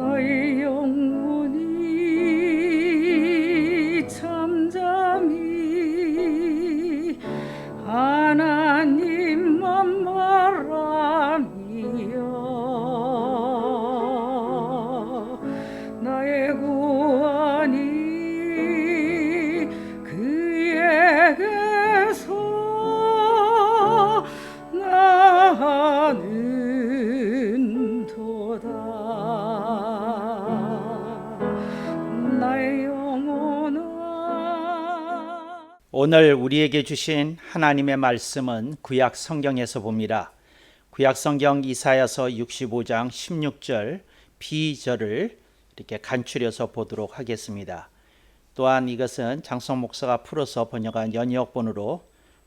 너의 영혼이 잠잠히 하나님만 바라며 나의 구원이 그에게서 나는 도다. 나의 영혼아. 오늘 우리에게 주신 하나님의 말씀은 구약 성경에서 봅니다. 구약 성경 이사야서 65장 16절 B절을 이렇게 간추려서 보도록 하겠습니다. 또한 이것은 장성 목사가 풀어서 번역한 연역본으로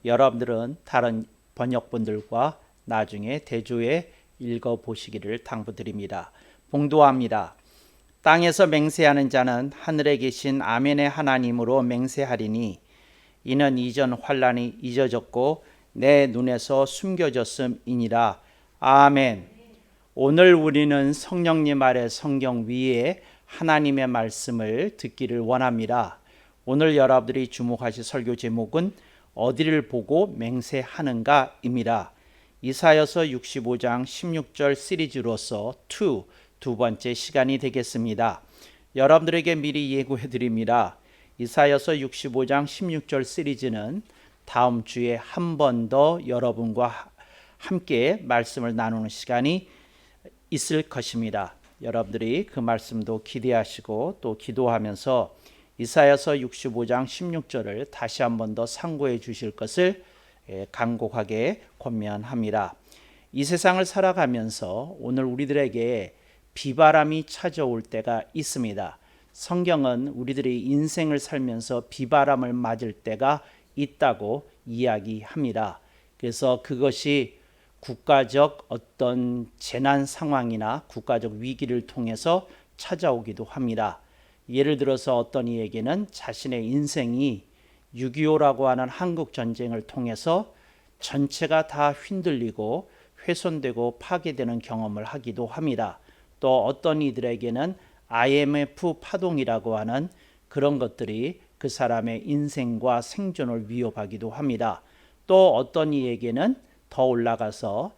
여러분들은 다른 번역본들과 나중에 대조해 읽어보시기를 당부드립니다. 봉도합니다. 땅에서 맹세하는 자는 하늘에 계신 아멘의 하나님으로 맹세하리니 이는 이전 환난이 잊어졌고 내 눈에서 숨겨졌음이니라. 아멘. 오늘 우리는 성령님 아래 성경 위에 하나님의 말씀을 듣기를 원합니다. 오늘 여러분들이 주목하실 설교 제목은 어디를 보고 맹세하는가입니다. 이사야서 65장 16절 시리즈로서 두 번째 시간이 되겠습니다. 여러분들에게 미리 예고해 드립니다. 이사야서 65장 16절 시리즈는 다음 주에 한 번 더 여러분과 함께 말씀을 나누는 시간이 있을 것입니다. 여러분들이 그 말씀도 기대하시고 또 기도하면서 이사야서 65장 16절을 다시 한 번 더 상고해 주실 것을 간곡하게 권면합니다. 이 세상을 살아가면서 오늘 우리들에게 비바람이 찾아올 때가 있습니다. 성경은 우리들이 인생을 살면서 비바람을 맞을 때가 있다고 이야기합니다. 그래서 그것이 국가적 어떤 재난 상황이나 국가적 위기를 통해서 찾아오기도 합니다. 예를 들어서 어떤 이에게는 자신의 인생이 6.25라고 하는 한국 전쟁을 통해서 전체가 다 흔들리고 훼손되고 파괴되는 경험을 하기도 합니다. 또 어떤 이들에게는 IMF 파동이라고 하는 그런 것들이 그 사람의 인생과 생존을 위협하기도 합니다. 또 어떤 이에게는 더 올라가서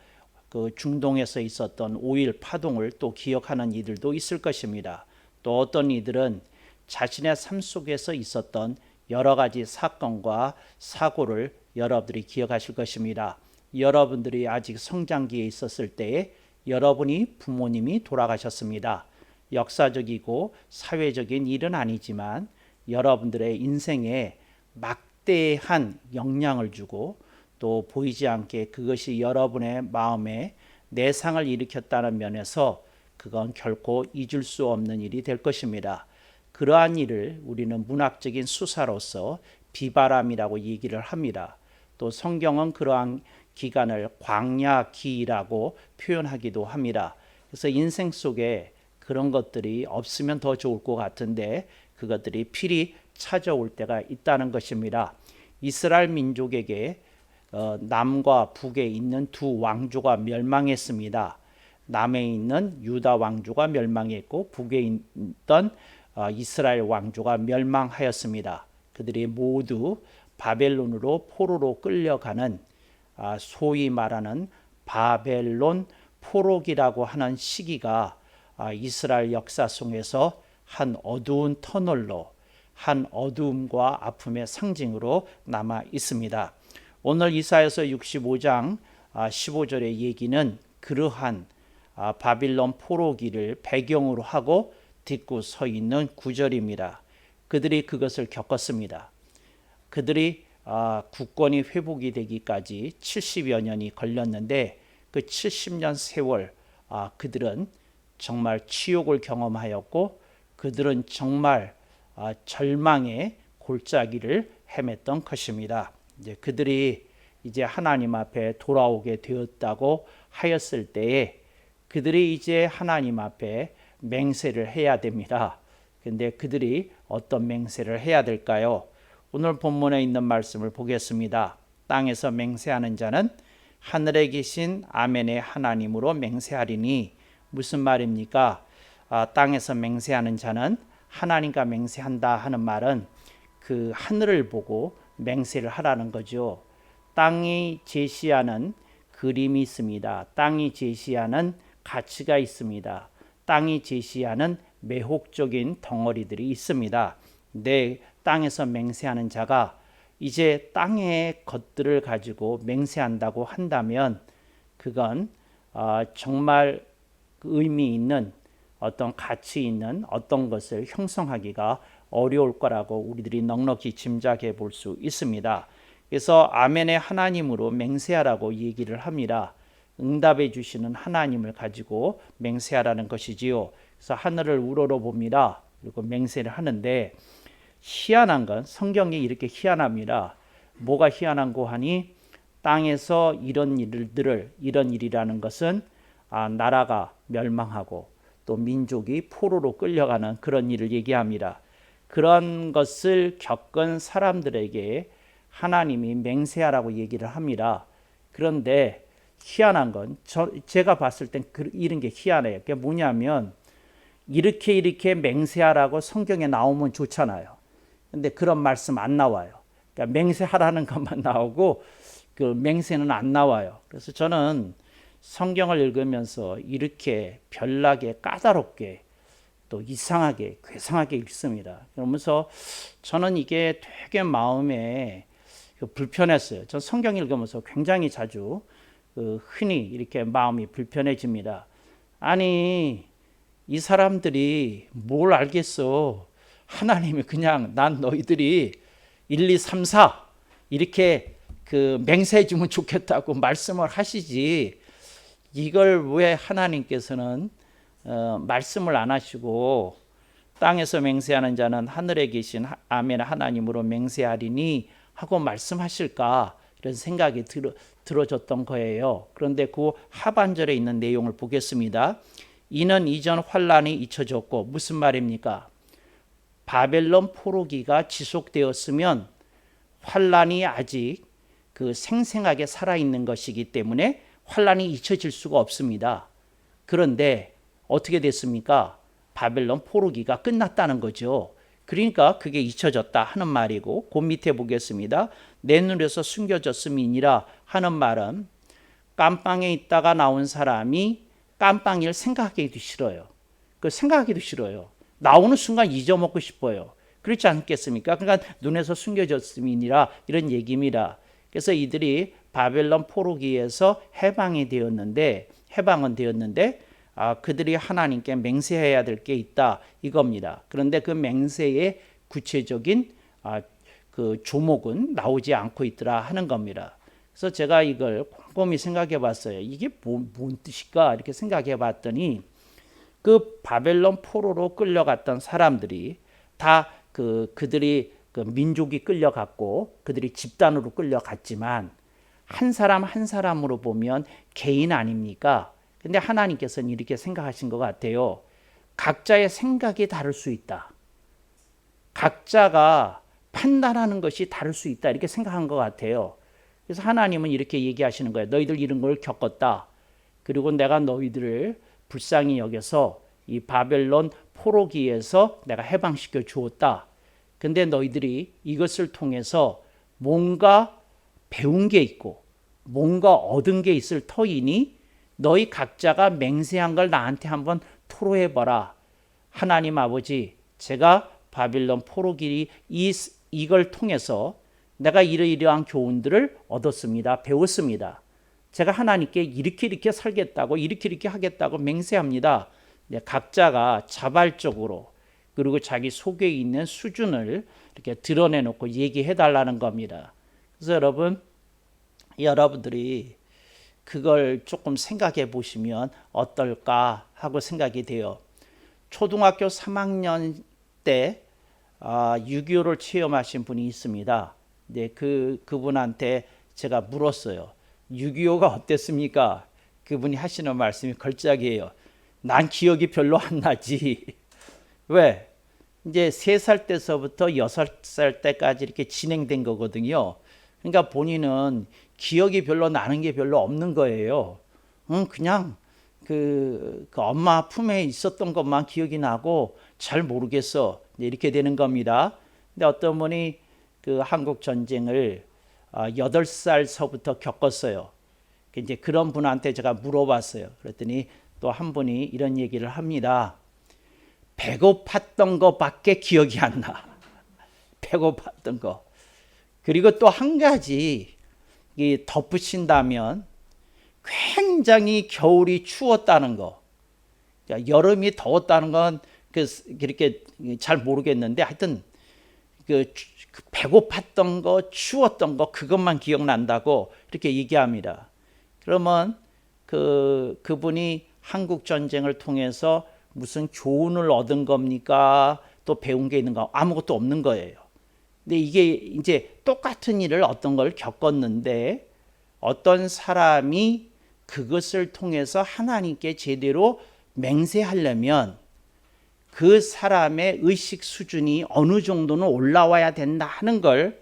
그 중동에서 있었던 5.1 파동을 또 기억하는 이들도 있을 것입니다. 또 어떤 이들은 자신의 삶 속에서 있었던 여러 가지 사건과 사고를 여러분들이 기억하실 것입니다. 여러분들이 아직 성장기에 있었을 때에 여러분이 부모님이 돌아가셨습니다. 역사적이고 사회적인 일은 아니지만 여러분들의 인생에 막대한 영향을 주고 또 보이지 않게 그것이 여러분의 마음에 내상을 일으켰다는 면에서 그건 결코 잊을 수 없는 일이 될 것입니다. 그러한 일을 우리는 문학적인 수사로서 비바람이라고 얘기를 합니다. 또 성경은 그러한 기간을 광야기라고 표현하기도 합니다. 그래서 인생 속에 그런 것들이 없으면 더 좋을 것 같은데 그것들이 필히 찾아올 때가 있다는 것입니다. 이스라엘 민족에게 남과 북에 있는 두 왕조가 멸망했습니다. 남에 있는 유다 왕조가 멸망했고 북에 있던 이스라엘 왕조가 멸망하였습니다. 그들이 모두 바벨론으로 포로로 끌려가는 소위 말하는 바벨론 포로기라고 하는 시기가 이스라엘 역사 속에서 한 어두운 터널로 한 어두움과 아픔의 상징으로 남아 있습니다. 오늘 이사야서 65장 15절의 얘기는 그러한 바빌론 포로기를 배경으로 하고 딛고 서 있는 구절입니다. 그들이 그것을 겪었습니다. 그들이 국권이 회복이 되기까지 70여 년이 걸렸는데 그 70년 세월 그들은 정말 치욕을 경험하였고 그들은 정말 절망의 골짜기를 헤맸던 것입니다. 이제 그들이 이제 하나님 앞에 돌아오게 되었다고 하였을 때에 그들이 이제 하나님 앞에 맹세를 해야 됩니다. 근데 그들이 어떤 맹세를 해야 될까요? 오늘 본문에 있는 말씀을 보겠습니다. 땅에서 맹세하는 자는 하늘에 계신 아멘의 하나님으로 맹세하리니 무슨 말입니까? 땅에서 맹세하는 자는 하나님과 맹세한다 하는 말은 그 하늘을 보고 맹세를 하라는 거죠. 땅이 제시하는 그림이 있습니다. 땅이 제시하는 가치가 있습니다. 땅이 제시하는 매혹적인 덩어리들이 있습니다. 내 땅에서 맹세하는 자가 이제 땅의 것들을 가지고 맹세한다고 한다면 그건 정말 의미 있는 어떤 가치 있는 어떤 것을 형성하기가 어려울 거라고 우리들이 넉넉히 짐작해 볼 수 있습니다. 그래서 아멘의 하나님으로 맹세하라고 얘기를 합니다. 응답해 주시는 하나님을 가지고 맹세하라는 것이지요. 그래서 하늘을 우러러 봅니다. 그리고 맹세를 하는데 희한한 건 성경이 이렇게 희한합니다. 뭐가 희한한고 하니 땅에서 이런 일이라는 것은 나라가 멸망하고 또 민족이 포로로 끌려가는 그런 일을 얘기합니다. 그런 것을 겪은 사람들에게 하나님이 맹세하라고 얘기를 합니다. 그런데 희한한 건 제가 봤을 땐 이런 게 희한해요. 그게 뭐냐면 이렇게 맹세하라고 성경에 나오면 좋잖아요. 근데 그런 말씀 안 나와요. 그러니까 맹세하라는 것만 나오고 그 맹세는 안 나와요. 그래서 저는 성경을 읽으면서 이렇게 별나게 까다롭게 또 이상하게 괴상하게 읽습니다. 그러면서 저는 이게 되게 마음에 불편했어요. 전 성경 읽으면서 굉장히 자주 흔히 이렇게 마음이 불편해집니다. 아니 이 사람들이 뭘 알겠어. 하나님이 그냥 난 너희들이 1, 2, 3, 4 이렇게 맹세해 주면 좋겠다고 말씀을 하시지 이걸 왜 하나님께서는 말씀을 안 하시고 땅에서 맹세하는 자는 하늘에 계신 아멘 하나님으로 맹세하리니 하고 말씀하실까 이런 생각이 들어졌던 거예요. 그런데 그 하반절에 있는 내용을 보겠습니다. 이는 이전 환란이 잊혀졌고 무슨 말입니까? 바벨론 포로기가 지속되었으면 환란이 아직 생생하게 살아있는 것이기 때문에 환란이 잊혀질 수가 없습니다. 그런데 어떻게 됐습니까? 바벨론 포로기가 끝났다는 거죠. 그러니까 그게 잊혀졌다 하는 말이고 그 밑에 보겠습니다. 내 눈에서 숨겨졌음이니라 하는 말은 깜빵에 있다가 나온 사람이 깜빵일 생각하기도 싫어요. 생각하기도 싫어요. 나오는 순간 잊어먹고 싶어요. 그렇지 않겠습니까? 그러니까 눈에서 숨겨졌음이니라 이런 얘기입니다. 그래서 이들이 바벨론 포로기에서 해방은 되었는데 그들이 하나님께 맹세해야 될 게 있다 이겁니다. 그런데 그 맹세의 구체적인 그 조목은 나오지 않고 있더라 하는 겁니다. 그래서 제가 이걸 곰곰이 생각해 봤어요. 이게 뭔 뜻일까 이렇게 생각해 봤더니 그 바벨론 포로로 끌려갔던 사람들이 다 그들이 민족이 끌려갔고 그들이 집단으로 끌려갔지만 한 사람 한 사람으로 보면 개인 아닙니까? 근데 하나님께서는 이렇게 생각하신 것 같아요. 각자의 생각이 다를 수 있다. 각자가 판단하는 것이 다를 수 있다. 이렇게 생각한 것 같아요. 그래서 하나님은 이렇게 얘기하시는 거예요. 너희들 이런 걸 겪었다. 그리고 내가 너희들을 불쌍히 여겨서 이 바벨론 포로기에서 내가 해방시켜 주었다. 근데 너희들이 이것을 통해서 뭔가 배운 게 있고 뭔가 얻은 게 있을 터이니 너희 각자가 맹세한 걸 나한테 한번 토로해봐라. 하나님 아버지, 제가 바빌론 포로기 이걸 통해서 내가 이러이러한 교훈들을 얻었습니다. 배웠습니다. 제가 하나님께 이렇게 살겠다고 이렇게 하겠다고 맹세합니다. 각자가 자발적으로 그리고 자기 속에 있는 수준을 이렇게 드러내놓고 얘기해달라는 겁니다. 그래서 여러분들이 그걸 조금 생각해 보시면 어떨까 하고 생각이 돼요. 초등학교 3학년 때 6.25를 체험하신 분이 있습니다. 네, 그분한테 제가 물었어요. 6.25가 어땠습니까? 그분이 하시는 말씀이 걸작이에요. 난 기억이 별로 안 나지. 왜? 이제 3살 때서부터 6살 때까지 이렇게 진행된 거거든요. 그러니까 본인은 기억이 별로 나는 게 별로 없는 거예요. 그냥 그 엄마 품에 있었던 것만 기억이 나고 잘 모르겠어. 이렇게 되는 겁니다. 근데 어떤 분이 그 한국 전쟁을 8살서부터 겪었어요. 이제 그런 분한테 제가 물어봤어요. 그랬더니 또 한 분이 이런 얘기를 합니다. 배고팠던 것밖에 기억이 안 나. 배고팠던 거. 그리고 또 한 가지 덧붙인다면 굉장히 겨울이 추웠다는 거. 여름이 더웠다는 건 그렇게 잘 모르겠는데 하여튼 그 배고팠던 거, 추웠던 거 그것만 기억난다고 이렇게 얘기합니다. 그러면 그분이 한국 전쟁을 통해서 무슨 교훈을 얻은 겁니까? 또 배운 게 있는가? 아무것도 없는 거예요. 근데 이게 이제 똑같은 일을 어떤 걸 겪었는데 어떤 사람이 그것을 통해서 하나님께 제대로 맹세하려면 그 사람의 의식 수준이 어느 정도는 올라와야 된다 하는 걸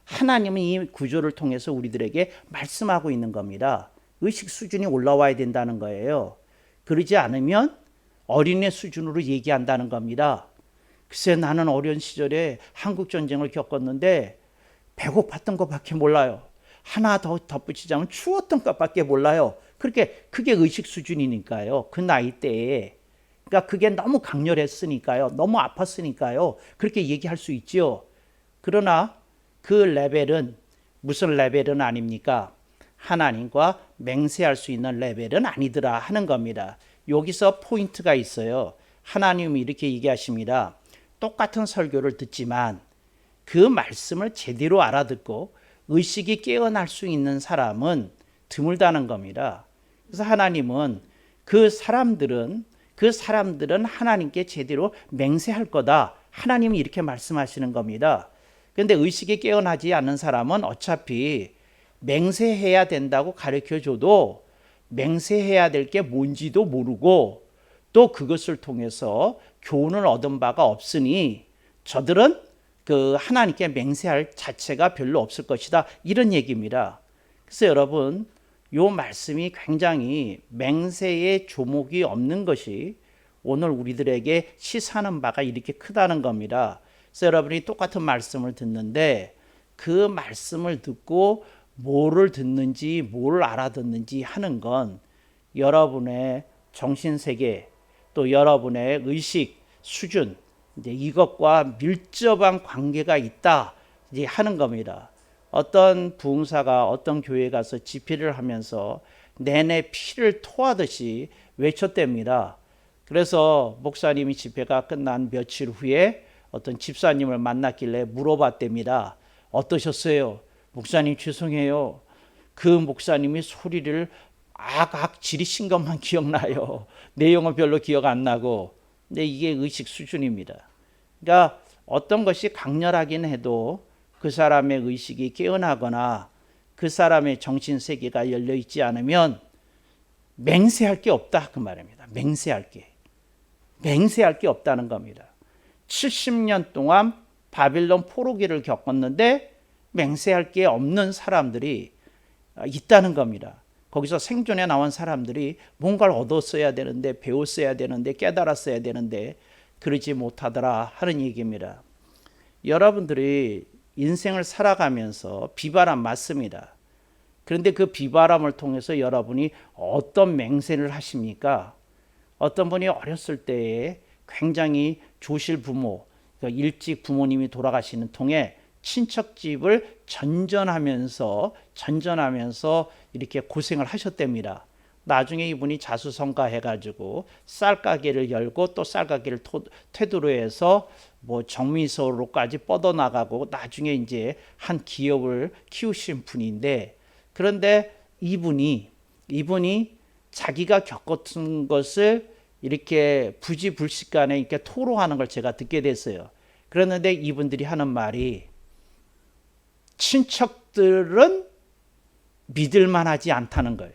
하나님은 이 구조를 통해서 우리들에게 말씀하고 있는 겁니다. 의식 수준이 올라와야 된다는 거예요. 그러지 않으면 어린애 수준으로 얘기한다는 겁니다. 글쎄 나는 어린 시절에 한국 전쟁을 겪었는데 배고팠던 것밖에 몰라요. 하나 더 덧붙이자면 추웠던 것밖에 몰라요. 그게 의식 수준이니까요. 그 나이 때에. 그러니까 그게 너무 강렬했으니까요. 너무 아팠으니까요. 그렇게 얘기할 수 있죠. 그러나 그 레벨은 무슨 레벨은 아닙니까? 하나님과 맹세할 수 있는 레벨은 아니더라 하는 겁니다. 여기서 포인트가 있어요. 하나님이 이렇게 얘기하십니다. 똑같은 설교를 듣지만 그 말씀을 제대로 알아듣고 의식이 깨어날 수 있는 사람은 드물다는 겁니다. 그래서 하나님은 그 사람들은 하나님께 제대로 맹세할 거다. 하나님이 이렇게 말씀하시는 겁니다. 그런데 의식이 깨어나지 않는 사람은 어차피 맹세해야 된다고 가르쳐줘도 맹세해야 될 게 뭔지도 모르고 또 그것을 통해서 교훈을 얻은 바가 없으니 저들은 그 하나님께 맹세할 자체가 별로 없을 것이다. 이런 얘기입니다. 그래서 여러분 요 말씀이 굉장히 맹세의 조목이 없는 것이 오늘 우리들에게 시사하는 바가 이렇게 크다는 겁니다. 그래서 여러분이 똑같은 말씀을 듣는데 그 말씀을 듣고 뭐를 듣는지 뭘 알아듣는지 하는 건 여러분의 정신세계 또 여러분의 의식 수준 이제 이것과 밀접한 관계가 있다 이제 하는 겁니다. 어떤 부흥사가 어떤 교회에 가서 집회를 하면서 내내 피를 토하듯이 외쳤답니다. 그래서 목사님이 집회가 끝난 며칠 후에 어떤 집사님을 만났길래 물어봤답니다. 어떠셨어요? 목사님 죄송해요. 그 목사님이 소리를 악악 지르신 것만 기억나요. 내용은 별로 기억 안 나고. 근데 이게 의식 수준입니다. 그러니까 어떤 것이 강렬하긴 해도 그 사람의 의식이 깨어나거나 그 사람의 정신세계가 열려있지 않으면 맹세할 게 없다 그 말입니다. 맹세할 게 없다는 겁니다. 70년 동안 바빌론 포로기를 겪었는데 맹세할 게 없는 사람들이 있다는 겁니다. 거기서 생존해 나온 사람들이 뭔가를 얻었어야 되는데 배웠어야 되는데 깨달았어야 되는데 그러지 못하더라 하는 얘기입니다. 여러분들이 인생을 살아가면서 비바람 맞습니다. 그런데 그 비바람을 통해서 여러분이 어떤 맹세를 하십니까? 어떤 분이 어렸을 때에 굉장히 조실 부모, 일찍 부모님이 돌아가시는 통에 친척집을 전전하면서 이렇게 고생을 하셨답니다. 나중에 이분이 자수성가해가지고 쌀가게를 열고 또 쌀가게를 테두리에서 뭐 정미소로까지 뻗어나가고 나중에 이제 한 기업을 키우신 분인데 그런데 이분이 자기가 겪었던 것을 이렇게 부지불식간에 이렇게 토로하는 걸 제가 듣게 됐어요. 그랬는데 이분들이 하는 말이 친척들은 믿을만하지 않다는 거예요.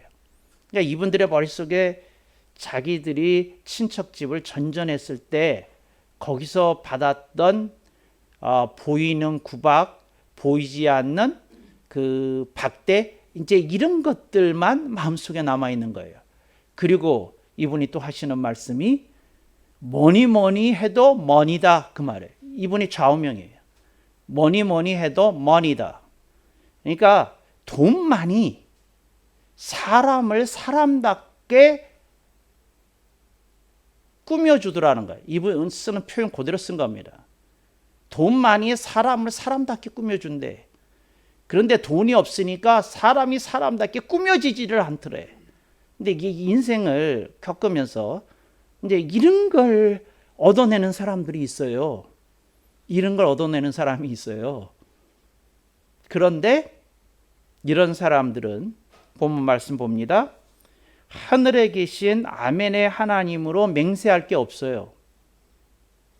그러니까 이분들의 머릿속에 자기들이 친척집을 전전했을 때 거기서 받았던 보이는 구박, 보이지 않는 그 박대 이제 이런 것들만 마음속에 남아 있는 거예요. 그리고 이분이 또 하시는 말씀이 뭐니 해도 머니다 그 말이에요. 이분이 좌우명이에요. 뭐니 해도 머니다. 그러니까 돈만이 사람을 사람답게 꾸며주더라는 거예요. 이분 쓰는 표현 그대로 쓴 겁니다. 돈만이 사람을 사람답게 꾸며준대. 그런데 돈이 없으니까 사람이 사람답게 꾸며지지를 않더래. 근데 이게 인생을 겪으면서 이제 이런 걸 얻어내는 사람들이 있어요. 이런 걸 얻어내는 사람이 있어요. 그런데 이런 사람들은 본문 말씀 봅니다. 하늘에 계신 아멘의 하나님으로 맹세할 게 없어요.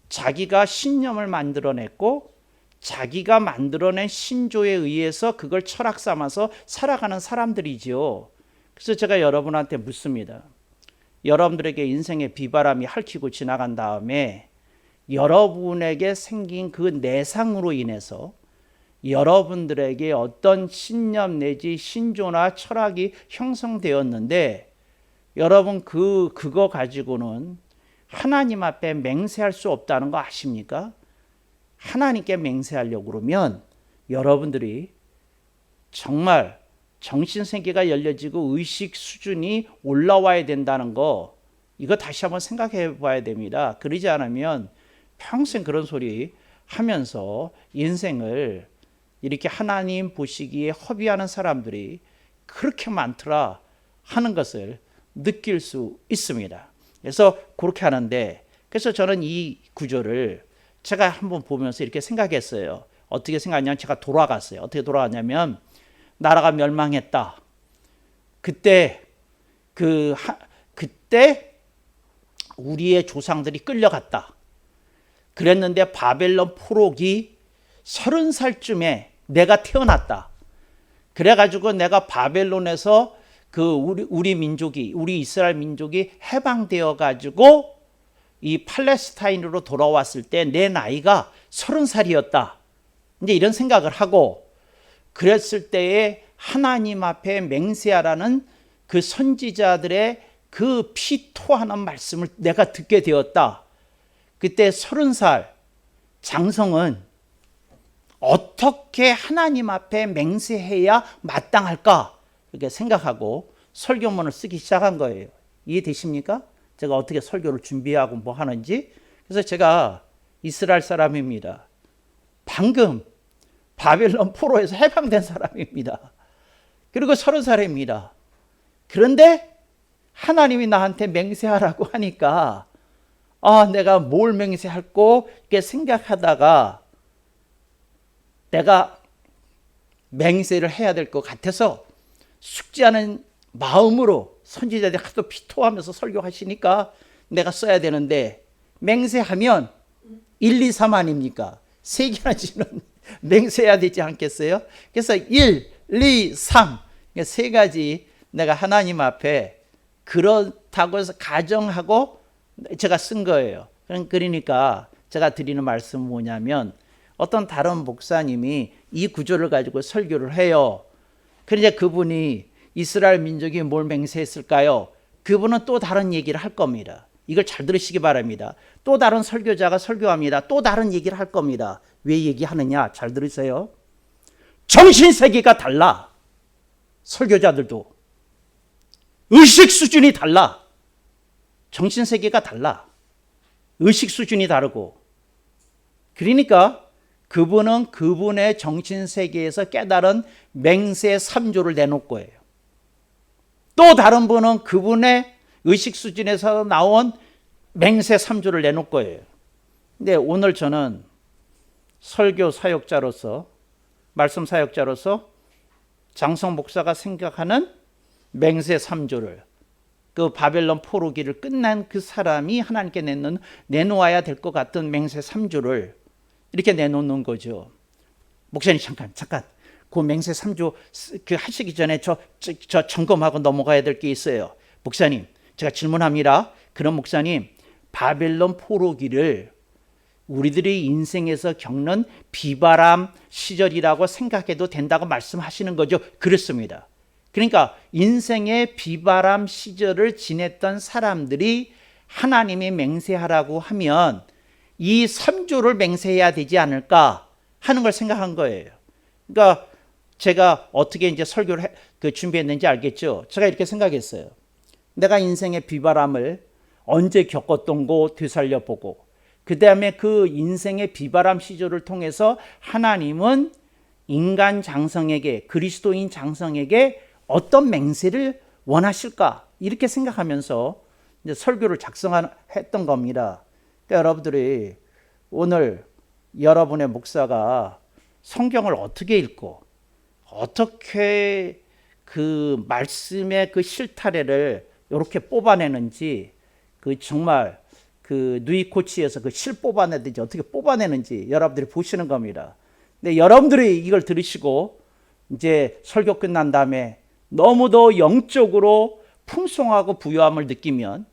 자기가 신념을 만들어냈고 자기가 만들어낸 신조에 의해서 그걸 철학 삼아서 살아가는 사람들이지요. 그래서 제가 여러분한테 묻습니다. 여러분들에게 인생의 비바람이 핥히고 지나간 다음에 여러분에게 생긴 그 내상으로 인해서 여러분들에게 어떤 신념 내지 신조나 철학이 형성되었는데 여러분 그거 가지고는 하나님 앞에 맹세할 수 없다는 거 아십니까? 하나님께 맹세하려고 그러면 여러분들이 정말 정신세계가 열려지고 의식 수준이 올라와야 된다는 거, 이거 다시 한번 생각해 봐야 됩니다. 그러지 않으면 평생 그런 소리 하면서 인생을 이렇게 하나님 보시기에 허비하는 사람들이 그렇게 많더라 하는 것을 느낄 수 있습니다. 그래서 그렇게 하는데, 그래서 저는 이 구조를 제가 한번 보면서 이렇게 생각했어요. 어떻게 생각하냐면 제가 돌아갔어요. 어떻게 돌아갔냐면 나라가 멸망했다. 그때 우리의 조상들이 끌려갔다. 그랬는데 바벨론 포로기 30살쯤에 내가 태어났다. 그래가지고 내가 바벨론에서 우리 민족이, 우리 이스라엘 민족이 해방되어 가지고 이 팔레스타인으로 돌아왔을 때 내 나이가 30살이었다. 이제 이런 생각을 하고, 그랬을 때에 하나님 앞에 맹세하라는 그 선지자들의 그 피토하는 말씀을 내가 듣게 되었다. 그때 30살 장성은 어떻게 하나님 앞에 맹세해야 마땅할까? 이렇게 생각하고 설교문을 쓰기 시작한 거예요. 이해되십니까? 제가 어떻게 설교를 준비하고 뭐 하는지. 그래서 제가 이스라엘 사람입니다. 방금 바벨론 포로에서 해방된 사람입니다. 그리고 30살입니다. 그런데 하나님이 나한테 맹세하라고 하니까 내가 뭘 맹세할까 이렇게 생각하다가 내가 맹세를 해야 될 것 같아서 숙지하는 마음으로 선지자들이 하도 피토하면서 설교하시니까 내가 써야 되는데, 맹세하면 1, 2, 3 아닙니까? 3개나 지는 맹세해야 되지 않겠어요? 그래서 1, 2, 3 3가지 내가 하나님 앞에 그렇다고 해서 가정하고 제가 쓴 거예요. 그러니까 제가 드리는 말씀은 뭐냐면, 어떤 다른 목사님이 이 구조를 가지고 설교를 해요. 그런데 그분이 이스라엘 민족이 뭘 맹세했을까요? 그분은 또 다른 얘기를 할 겁니다. 이걸 잘 들으시기 바랍니다. 또 다른 설교자가 설교합니다. 또 다른 얘기를 할 겁니다. 왜 얘기하느냐? 잘 들으세요. 정신세계가 달라. 설교자들도. 의식 수준이 달라. 정신세계가 달라. 의식 수준이 다르고. 그러니까 그분은 그분의 정신세계에서 깨달은 맹세 3조를 내놓을 거예요. 또 다른 분은 그분의 의식 수준에서 나온 맹세 3조를 내놓을 거예요. 근데 오늘 저는 설교 사역자로서, 말씀 사역자로서 장성 목사가 생각하는 맹세 3조를, 그 바벨론 포로기를 끝난 그 사람이 하나님께 내놓아야 될 것 같은 맹세 3조를 이렇게 내놓는 거죠. 목사님 잠깐 그 맹세 3조 하시기 전에 저 점검하고 넘어가야 될 게 있어요. 목사님, 제가 질문합니다. 그럼 목사님, 바벨론 포로기를 우리들이 인생에서 겪는 비바람 시절이라고 생각해도 된다고 말씀하시는 거죠? 그렇습니다. 그러니까 인생의 비바람 시절을 지냈던 사람들이 하나님이 맹세하라고 하면 이 3조를 맹세해야 되지 않을까 하는 걸 생각한 거예요. 그러니까 제가 어떻게 이제 설교를 준비했는지 알겠죠? 제가 이렇게 생각했어요. 내가 인생의 비바람을 언제 겪었던 거 되살려 보고, 그 다음에 그 인생의 비바람 시절을 통해서 하나님은 인간 장성에게, 그리스도인 장성에게 어떤 맹세를 원하실까? 이렇게 생각하면서 이제 설교를 작성했던 겁니다. 그러니까 여러분들이 오늘 여러분의 목사가 성경을 어떻게 읽고 어떻게 그 말씀의 그 실타래를 이렇게 뽑아내는지, 그 정말 그 누이코치에서 그 실 뽑아내든지 어떻게 뽑아내는지 여러분들이 보시는 겁니다. 근데 여러분들이 이걸 들으시고 이제 설교 끝난 다음에 너무도 영적으로 풍성하고 부유함을 느끼면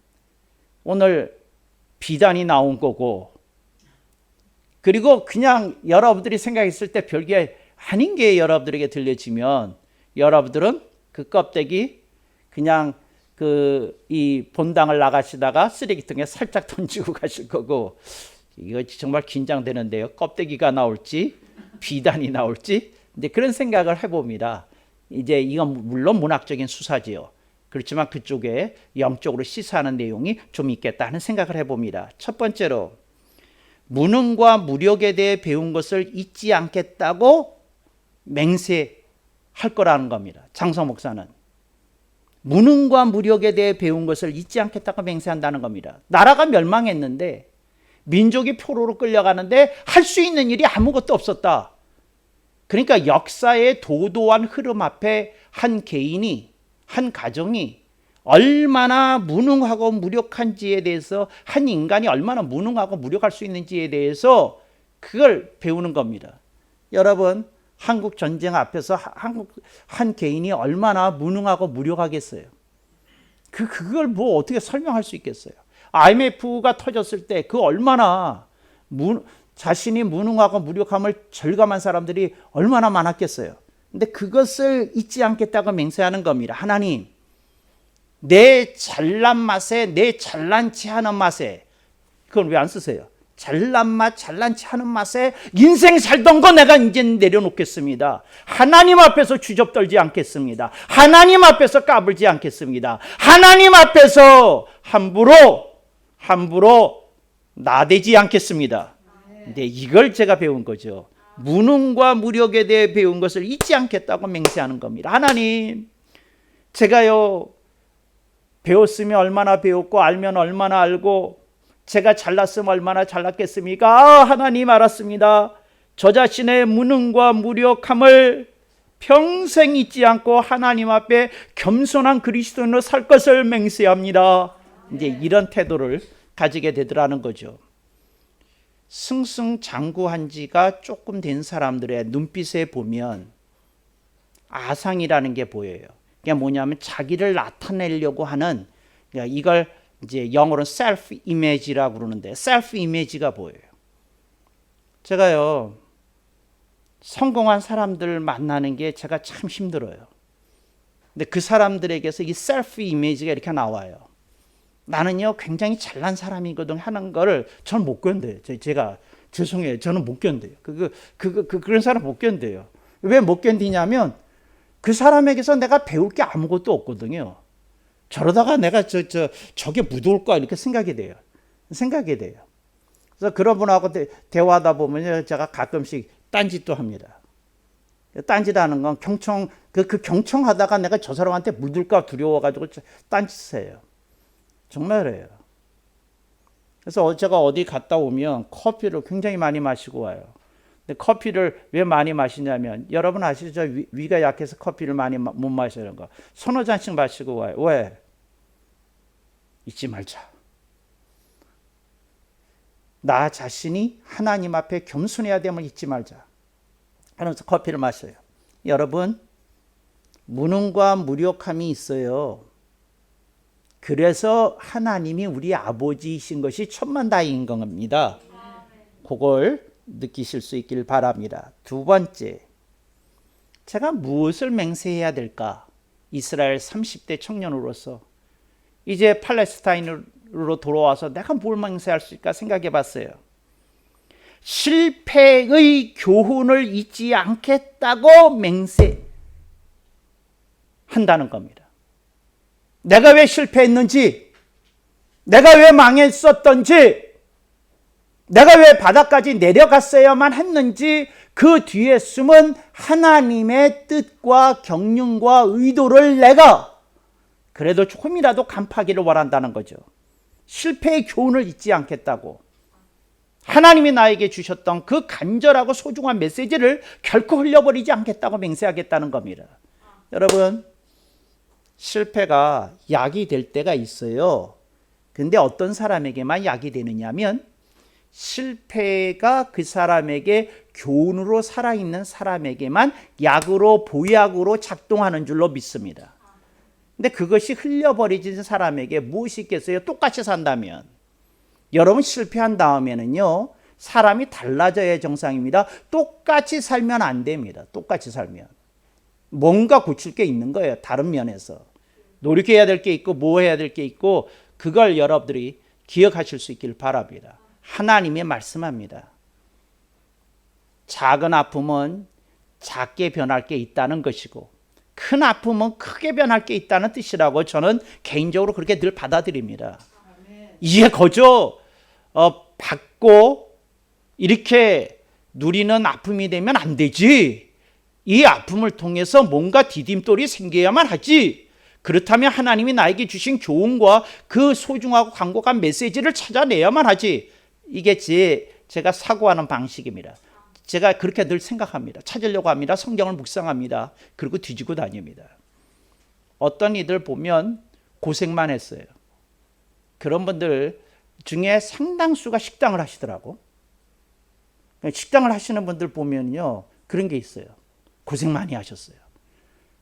오늘 비단이 나온 거고, 그리고 그냥 여러분들이 생각했을 때 별게 아닌 게 여러분들에게 들려지면 여러분들은 그 껍데기 그냥 이 본당을 나가시다가 쓰레기통에 살짝 던지고 가실 거고, 이거 정말 긴장되는데요. 껍데기가 나올지 비단이 나올지 이제 그런 생각을 해봅니다. 이제 이건 물론 문학적인 수사지요. 그렇지만 그쪽에 영적으로 시사하는 내용이 좀 있겠다 하는 생각을 해봅니다. 첫 번째로 무능과 무력에 대해 배운 것을 잊지 않겠다고 맹세할 거라는 겁니다. 장성 목사는 무능과 무력에 대해 배운 것을 잊지 않겠다고 맹세한다는 겁니다. 나라가 멸망했는데 민족이 포로로 끌려가는데 할 수 있는 일이 아무것도 없었다. 그러니까 역사의 도도한 흐름 앞에 한 개인이, 한 가정이 얼마나 무능하고 무력한지에 대해서, 한 인간이 얼마나 무능하고 무력할 수 있는지에 대해서 그걸 배우는 겁니다. 여러분, 한국 전쟁 앞에서 한 개인이 얼마나 무능하고 무력하겠어요. 그걸 뭐 어떻게 설명할 수 있겠어요. IMF가 터졌을 때 그 얼마나 자신이 무능하고 무력함을 절감한 사람들이 얼마나 많았겠어요. 근데 그것을 잊지 않겠다고 맹세하는 겁니다. 하나님, 내 잘난 맛에, 내 잘난 체 하는 맛에, 그건 왜 안 쓰세요? 잘난 맛, 잘난 체 하는 맛에 인생 살던 거 내가 이제 내려놓겠습니다. 하나님 앞에서 주접떨지 않겠습니다. 하나님 앞에서 까불지 않겠습니다. 하나님 앞에서 함부로 나대지 않겠습니다. 근데 이걸 제가 배운 거죠. 무능과 무력에 대해 배운 것을 잊지 않겠다고 맹세하는 겁니다. 하나님, 제가요 배웠으면 얼마나 배웠고 알면 얼마나 알고 제가 잘났으면 얼마나 잘났겠습니까? 하나님, 알았습니다. 저 자신의 무능과 무력함을 평생 잊지 않고 하나님 앞에 겸손한 그리스도인으로 살 것을 맹세합니다. 이제 이런 태도를 가지게 되더라는 거죠. 승승장구한 지가 조금 된 사람들의 눈빛에 보면 아상이라는 게 보여요. 그게 뭐냐면 자기를 나타내려고 하는, 그러니까 이걸 이제 영어로는 셀프 이미지라고 그러는데, 셀프 이미지가 보여요. 제가요 성공한 사람들 만나는 게 제가 참 힘들어요. 근데 그 사람들에게서 이 셀프 이미지가 이렇게 나와요. 나는요 굉장히 잘난 사람이거든 하는 거를 저는 못 견뎌요. 제가 죄송해요. 저는 못 견뎌요. 그런 사람 못 견뎌요. 왜 못 견디냐면 그 사람에게서 내가 배울 게 아무것도 없거든요. 저러다가 내가 저게 묻어올까 이렇게 생각이 돼요. 그래서 그런 분하고 대화하다 보면 제가 가끔씩 딴짓도 합니다. 딴짓하는 건 경청하다가 내가 저 사람한테 묻을까 두려워가지고 딴짓해요. 정말이에요. 그래서 제가 어디 갔다 오면 커피를 굉장히 많이 마시고 와요. 근데 커피를 왜 많이 마시냐면, 여러분 아시죠? 위가 약해서 커피를 많이 못 마시는 거. 서너 잔씩 마시고 와요. 왜? 잊지 말자. 나 자신이 하나님 앞에 겸손해야 됨을 잊지 말자. 하면서 커피를 마셔요. 여러분, 무능과 무력함이 있어요. 그래서 하나님이 우리 아버지이신 것이 천만다행인 겁니다. 그걸 느끼실 수 있길 바랍니다. 두 번째, 제가 무엇을 맹세해야 될까? 이스라엘 30대 청년으로서 이제 팔레스타인으로 돌아와서 내가 뭘 맹세할 수 있을까 생각해 봤어요. 실패의 교훈을 잊지 않겠다고 맹세한다는 겁니다. 내가 왜 실패했는지, 내가 왜 망했었던지, 내가 왜 바닥까지 내려갔어야만 했는지 그 뒤에 숨은 하나님의 뜻과 경륜과 의도를 내가 그래도 조금이라도 간파하기를 원한다는 거죠. 실패의 교훈을 잊지 않겠다고. 하나님이 나에게 주셨던 그 간절하고 소중한 메시지를 결코 흘려버리지 않겠다고 맹세하겠다는 겁니다. 여러분, 실패가 약이 될 때가 있어요. 근데 어떤 사람에게만 약이 되느냐면 실패가 그 사람에게 교훈으로 살아있는 사람에게만 약으로 보약으로 작동하는 줄로 믿습니다. 근데 그것이 흘려버리진 사람에게 무엇이 있겠어요? 똑같이 산다면. 여러분 실패한 다음에는요, 사람이 달라져야 정상입니다. 똑같이 살면 안 됩니다. 똑같이 살면. 뭔가 고칠 게 있는 거예요. 다른 면에서. 노력해야 될 게 있고 뭐 해야 될 게 있고 그걸 여러분들이 기억하실 수 있기를 바랍니다. 하나님이 말씀합니다. 작은 아픔은 작게 변할 게 있다는 것이고 큰 아픔은 크게 변할 게 있다는 뜻이라고 저는 개인적으로 그렇게 늘 받아들입니다. 이게 거저 받고 이렇게 누리는 아픔이 되면 안 되지. 이 아픔을 통해서 뭔가 디딤돌이 생겨야만 하지. 그렇다면 하나님이 나에게 주신 교훈과 그 소중하고 강력한 메시지를 찾아내야만 하지. 이게 제가 사고하는 방식입니다. 제가 그렇게 늘 생각합니다. 찾으려고 합니다. 성경을 묵상합니다. 그리고 뒤지고 다닙니다. 어떤 이들 보면 고생만 했어요. 그런 분들 중에 상당수가 식당을 하시더라고. 식당을 하시는 분들 보면요, 그런 게 있어요. 고생 많이 하셨어요.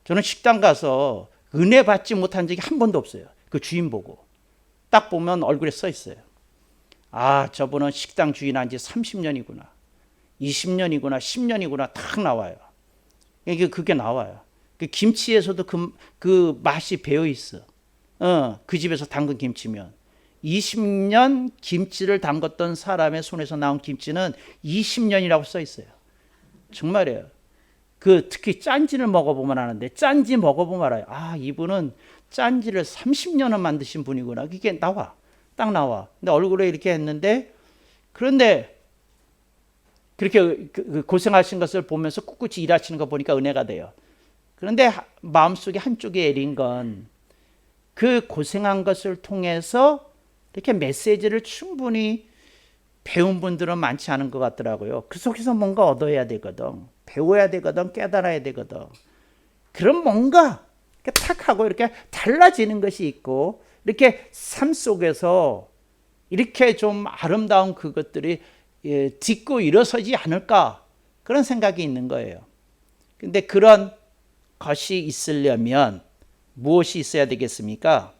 저는 식당 가서 은혜 받지 못한 적이 한 번도 없어요. 그 주인 보고 딱 보면 얼굴에 써 있어요. 아, 저분은 식당 주인한 지 30년이구나 20년이구나 10년이구나 딱 나와요. 그게 나와요. 그 김치에서도 그 맛이 배어 있어. 그 집에서 담근 김치면 20년 김치를 담갔던 사람의 손에서 나온 김치는 20년이라고 써 있어요. 정말이에요. 특히 짠지를 먹어보면 아는데, 짠지 먹어보면 알아요. 아, 이분은 짠지를 30년을 만드신 분이구나. 이게 나와. 딱 나와. 근데 얼굴에 이렇게 했는데, 그런데 그렇게 고생하신 것을 보면서 꿋꿋이 일하시는 거 보니까 은혜가 돼요. 그런데 마음속에 한쪽에 애린 건 그 고생한 것을 통해서 이렇게 메시지를 충분히 배운 분들은 많지 않은 것 같더라고요. 그 속에서 뭔가 얻어야 되거든. 배워야 되거든. 깨달아야 되거든. 그럼 뭔가 탁 하고 이렇게 달라지는 것이 있고, 이렇게 삶 속에서 이렇게 좀 아름다운 그것들이 딛고 일어서지 않을까, 그런 생각이 있는 거예요. 근데 그런 것이 있으려면 무엇이 있어야 되겠습니까?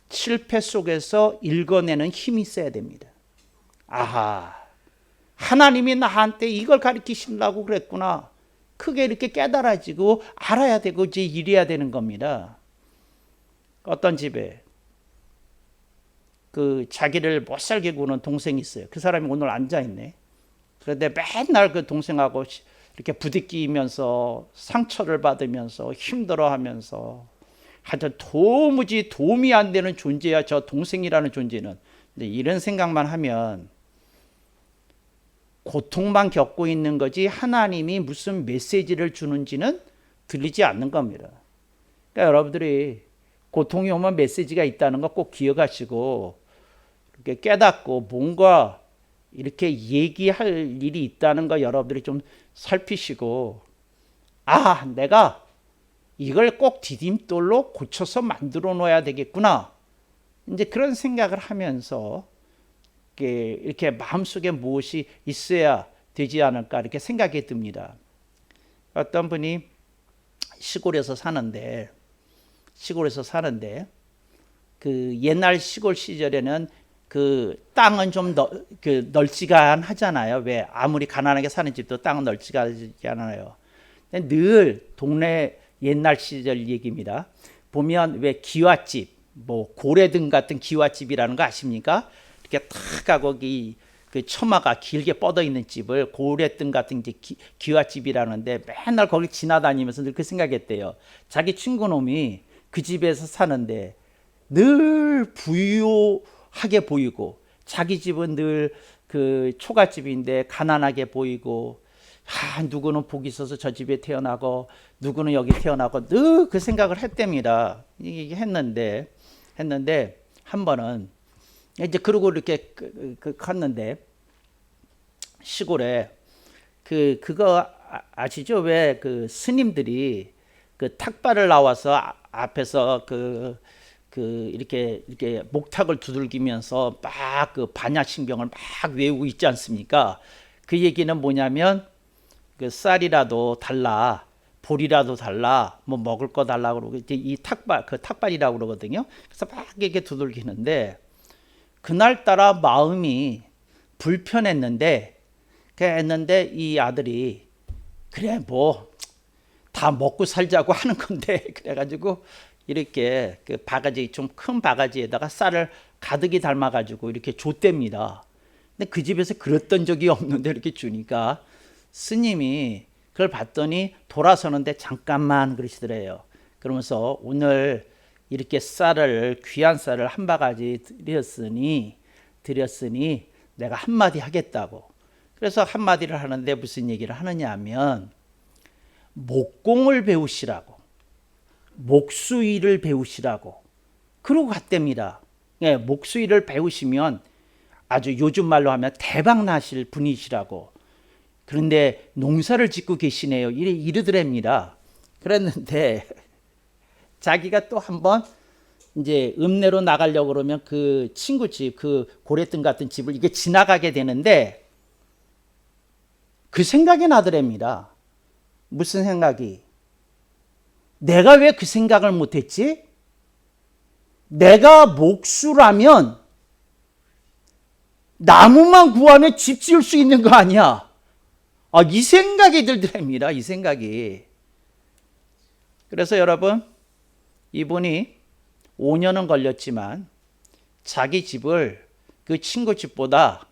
실패 속에서 읽어내는 힘이 있어야 됩니다. 아하, 하나님이 나한테 이걸 가르치시려고 그랬구나. 크게 이렇게 깨달아지고 알아야 되고 이제 이래야 되는 겁니다. 어떤 집에 자기를 못 살게 구는 동생이 있어요. 그 사람이 오늘 앉아있네. 그런데 맨날 그 동생하고 이렇게 부딪히면서 상처를 받으면서 힘들어하면서 하여튼 도무지 도움이 안 되는 존재야, 저 동생이라는 존재는. 근데 이런 생각만 하면 고통만 겪고 있는 거지 하나님이 무슨 메시지를 주는지는 들리지 않는 겁니다. 그러니까 여러분들이 고통이 오면 메시지가 있다는 거 꼭 기억하시고, 이렇게 깨닫고 뭔가 이렇게 얘기할 일이 있다는 거 여러분들이 좀 살피시고, 아, 내가 이걸 꼭 디딤돌로 고쳐서 만들어 놓아야 되겠구나. 이제 그런 생각을 하면서 이렇게 마음속에 무엇이 있어야 되지 않을까, 이렇게 생각이 듭니다. 어떤 분이 시골에서 사는데 그 옛날 시골 시절에는 그 땅은 좀 널찍하잖아요. 왜 아무리 가난하게 사는 집도 땅은 널찍하지 않아요. 늘 동네 옛날 시절 얘기입니다. 보면 왜 기와집, 뭐 고래등 같은 기와집이라는 거 아십니까? 이렇게 탁 하고 그 처마가 길게 뻗어 있는 집을 고래등 같은 이제 기와집이라는데 맨날 거기 지나다니면서 늘 그 생각했대요. 자기 친구놈이 그 집에서 사는데 늘 부유하게 보이고 자기 집은 늘 그 초가집인데 가난하게 보이고 누구는 복이 있어서 저 집에 태어나고 누구는 여기 태어나고 늘 그 생각을 했답니다. 이게 했는데 한 번은 이제 그러고 이렇게 갔는데 시골에 그거 아시죠? 왜 그 스님들이 그 탁발을 나와서 앞에서 이렇게 목탁을 두들기면서 막 그 반야신경을 막 외우고 있지 않습니까? 그 얘기는 뭐냐면 그 쌀이라도 달라, 보리라도 달라, 뭐 먹을 거 달라 그러고 이 탁발 그 탁발이라고 그러거든요. 그래서 막 이렇게 두들기는데 그날따라 마음이 불편했는데 이 아들이 그래 뭐 다 먹고 살자고 하는 건데 그래가지고 이렇게 그 바가지 좀 큰 바가지에다가 쌀을 가득히 담아가지고 이렇게 줬답니다. 근데 그 집에서 그랬던 적이 없는데 이렇게 주니까 스님이 그걸 봤더니 돌아서는데 잠깐만 그러시더래요. 그러면서 오늘 이렇게 귀한 쌀을 한 바가지 드렸으니 내가 한마디 하겠다고. 그래서 한마디를 하는데 무슨 얘기를 하느냐 하면 목공을 배우시라고, 목수일을 배우시라고 그러고 갔답니다. 예, 목수일을 배우시면 아주 요즘 말로 하면 대박 나실 분이시라고. 그런데 농사를 짓고 계시네요. 이러더랍니다. 그랬는데 자기가 또 한번 이제 읍내로 나가려고 그러면 그 친구 집, 그 고래등 같은 집을 이게 지나가게 되는데 그 생각이 나더랍니다. 무슨 생각이? 내가 왜 그 생각을 못했지? 내가 목수라면 나무만 구하면 집 지을 수 있는 거 아니야? 이 생각이 들더랍니다. 이 생각이. 그래서 여러분, 이분이 5년은 걸렸지만 자기 집을 그 친구 집보다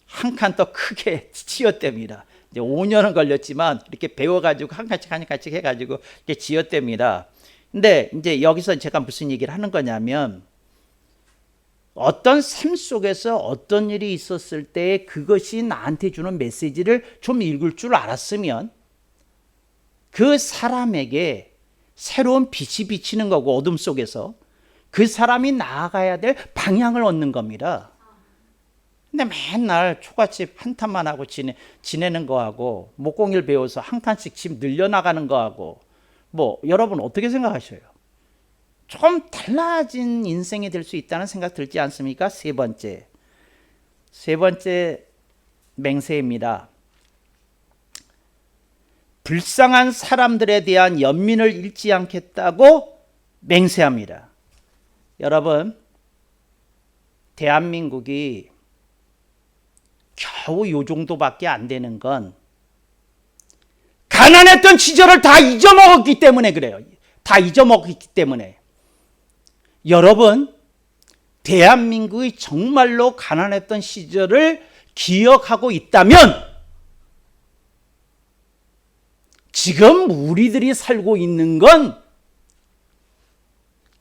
한 칸 더 크게 지었답니다. 이제 5년은 걸렸지만 이렇게 배워가지고 한 칸씩 해가지고 이렇게 지었답니다. 근데 이제 여기서 제가 무슨 얘기를 하는 거냐면 어떤 삶 속에서 어떤 일이 있었을 때 그것이 나한테 주는 메시지를 좀 읽을 줄 알았으면 그 사람에게 새로운 빛이 비치는 거고 어둠 속에서 그 사람이 나아가야 될 방향을 얻는 겁니다. 근데 맨날 초가집 한 탄만 하고 지내는 거하고 목공일 배워서 한 칸씩 집 늘려나가는 거하고 뭐 여러분 어떻게 생각하셔요? 좀 달라진 인생이 될 수 있다는 생각 들지 않습니까? 세 번째 맹세입니다. 불쌍한 사람들에 대한 연민을 잃지 않겠다고 맹세합니다. 여러분, 대한민국이 겨우 요 정도밖에 안 되는 건 가난했던 시절을 다 잊어먹었기 때문에 그래요. 다 잊어먹었기 때문에. 여러분, 대한민국이 정말로 가난했던 시절을 기억하고 있다면 지금 우리들이 살고 있는 건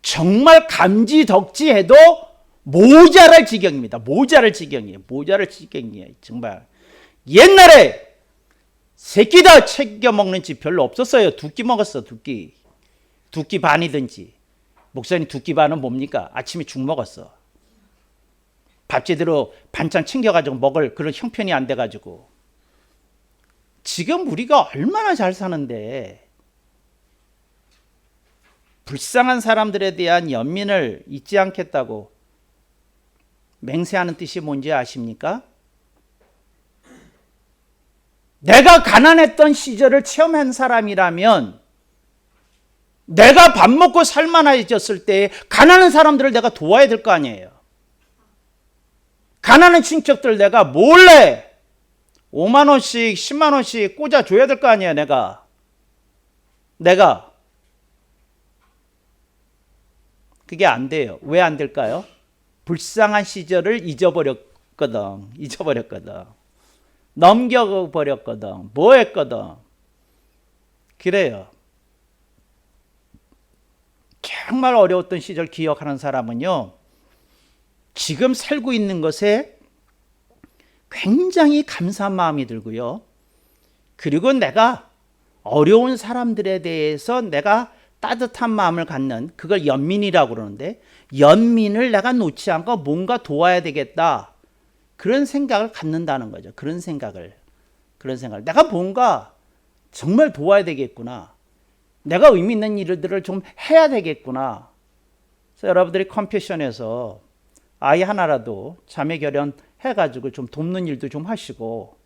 정말 감지덕지해도 모자랄 지경입니다. 모자랄 지경이에요. 정말. 옛날에 새끼 다 챙겨 먹는 집 별로 없었어요. 두 끼 먹었어. 두 끼 반이든지. 목사님 두 끼 반은 뭡니까? 아침에 죽 먹었어. 밥 제대로 반찬 챙겨가지고 먹을 그런 형편이 안 돼가지고. 지금 우리가 얼마나 잘 사는데 불쌍한 사람들에 대한 연민을 잊지 않겠다고 맹세하는 뜻이 뭔지 아십니까? 내가 가난했던 시절을 체험한 사람이라면 내가 밥 먹고 살만해졌을 때 가난한 사람들을 내가 도와야 될 거 아니에요. 가난한 친척들 내가 몰래 5만 원씩 10만 원씩 꽂아줘야 될 거 아니에요. 내가 그게 안 돼요. 왜 안 될까요? 불쌍한 시절을 잊어버렸거든. 넘겨버렸거든. 뭐 했거든. 그래요. 정말 어려웠던 시절 기억하는 사람은요, 지금 살고 있는 것에 굉장히 감사한 마음이 들고요. 그리고 내가 어려운 사람들에 대해서 내가 따뜻한 마음을 갖는, 그걸 연민이라고 그러는데, 연민을 내가 놓지 않고 뭔가 도와야 되겠다. 그런 생각을 갖는다는 거죠. 그런 생각을. 내가 뭔가 정말 도와야 되겠구나. 내가 의미 있는 일들을 좀 해야 되겠구나. 그래서 여러분들이 컴패션에서 아이 하나라도 자매 결연 해가지고 좀 돕는 일도 좀 하시고,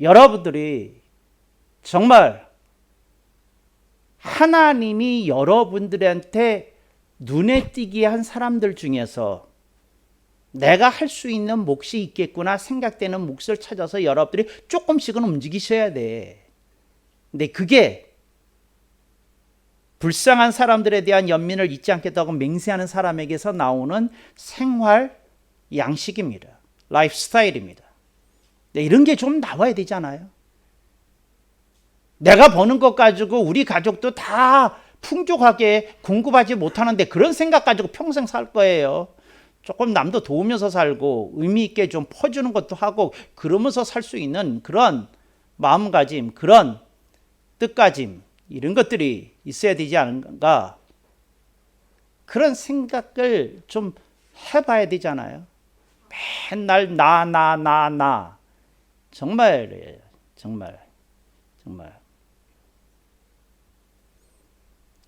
여러분들이 정말 하나님이 여러분들한테 눈에 띄게 한 사람들 중에서 내가 할 수 있는 몫이 있겠구나 생각되는 몫을 찾아서 여러분들이 조금씩은 움직이셔야 돼. 근데 그게 불쌍한 사람들에 대한 연민을 잊지 않겠다고 맹세하는 사람에게서 나오는 생활 양식입니다. 라이프 스타일입니다. 이런 게 좀 나와야 되잖아요. 내가 버는 것 가지고 우리 가족도 다 풍족하게 공급하지 못하는데 그런 생각 가지고 평생 살 거예요. 조금 남도 도우면서 살고 의미 있게 좀 퍼주는 것도 하고 그러면서 살 수 있는 그런 마음가짐, 그런 뜻가짐, 이런 것들이 있어야 되지 않은가. 그런 생각을 좀 해봐야 되잖아요. 맨날 나. 정말.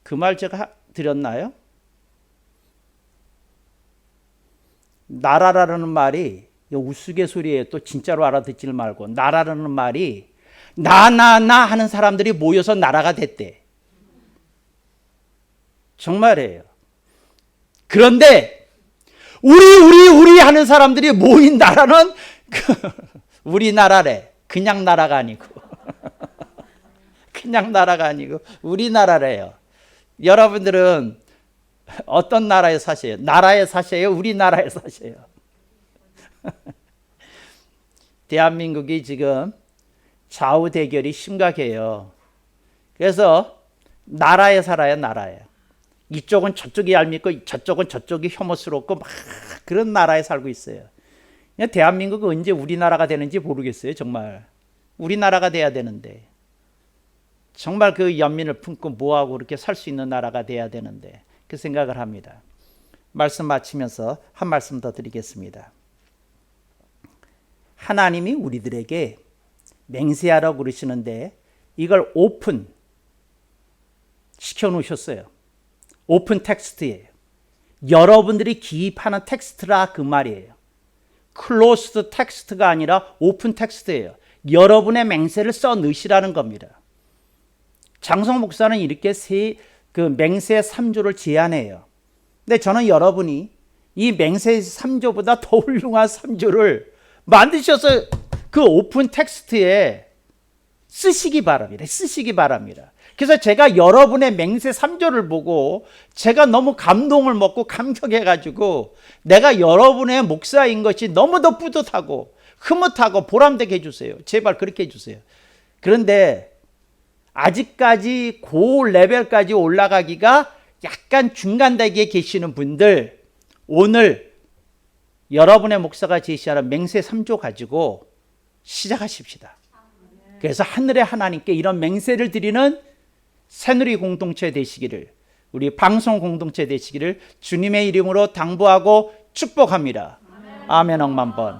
그 말 제가 드렸나요? 나라라는 말이 우스갯소리에 또 진짜로 알아듣지를 말고, 나라라는 말이 나 하는 사람들이 모여서 나라가 됐대. 정말이에요. 그런데 우리 하는 사람들이 모인 나라는 우리나라래. 그냥 나라가 아니고 우리나라래요. 여러분들은 어떤 나라에 사세요? 나라에 사세요? 우리나라에 사세요? 대한민국이 지금 좌우 대결이 심각해요. 그래서 나라에 살아요, 나라에. 이쪽은 저쪽이 얄밉고 저쪽은 저쪽이 혐오스럽고 막 그런 나라에 살고 있어요. 대한민국은 언제 우리나라가 되는지 모르겠어요, 정말. 우리나라가 돼야 되는데. 정말 그 연민을 품고 뭐하고 그렇게 살 수 있는 나라가 돼야 되는데, 그 생각을 합니다. 말씀 마치면서 한 말씀 더 드리겠습니다. 하나님이 우리들에게 맹세하라고 그러시는데 이걸 오픈 시켜놓으셨어요. 오픈 텍스트예요. 여러분들이 기입하는 텍스트라 그 말이에요. 클로스드 텍스트가 아니라 오픈 텍스트예요. 여러분의 맹세를 써 넣으시라는 겁니다. 장성 목사는 이렇게 그 맹세 3조를 제안해요. 근데 저는 여러분이 이 맹세 3조보다 더 훌륭한 3조를 만드셔서 그 오픈 텍스트에 쓰시기 바랍니다. 그래서 제가 여러분의 맹세 3조를 보고 제가 너무 감동을 먹고 감격해가지고 내가 여러분의 목사인 것이 너무도 뿌듯하고 흐뭇하고 보람되게 해주세요. 제발 그렇게 해주세요. 그런데 아직까지 그 레벨까지 올라가기가 약간 중간대기에 계시는 분들, 오늘 여러분의 목사가 제시하는 맹세 3조 가지고 시작하십시다. 그래서 하늘의 하나님께 이런 맹세를 드리는 새누리 공동체 되시기를, 우리 방송 공동체 되시기를 주님의 이름으로 당부하고 축복합니다. 아멘 억만 번.